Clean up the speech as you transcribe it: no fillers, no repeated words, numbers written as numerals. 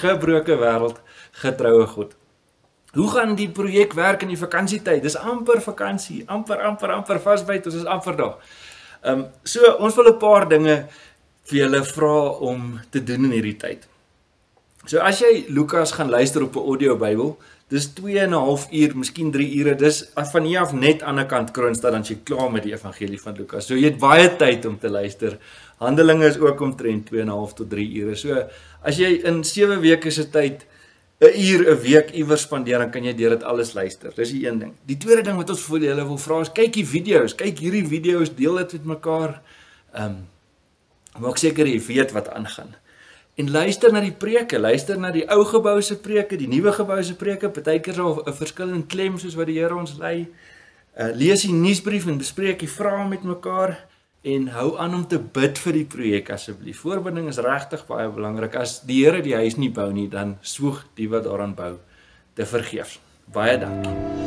gebroke wêreld, getroue God. Hoe gaan die projek werk in die vakansietyd? Dis amper vakansie, amper vasbyt, ons is amper daar. So ons wil 'n paar dinge vir julle vra om te doen in hierdie tyd. So as jy Lukas gaan luister op 'n audio Bybel, dis 2,5 uur, miskien 3 ure, dis van hier af net aan die kant Kroonstad, dan jy klaar met die evangelie van Lukas. So jy het baie tyd om te luister. Handelinge is ook omtrent 2,5 tot 3 ure. So as jy in 7 weke se tyd 'n uur 'n week iewers spandeer, dan kan jy deur dit alles luister. Dis die een ding. Die tweede ding wat ons vir julle wil vra is, kyk die video's, kyk hierdie video's, deel dit met mekaar. Maak seker jy weet wat aangaan. En luister na die preke, luister na die ou gebou se preke, die nuwe gebou se preke, partykeer so 'n verskillende klem soos wat die Here ons lei. Lees die nuusbrief en bespreek die vrae met mekaar en hou aan om te bid vir die projek asseblief. Voorbinding is regtig baie belangrik. As die Here die huis nie bou nie, dan swoeg die wat daaraan bou te vergeefs. Baie dankie.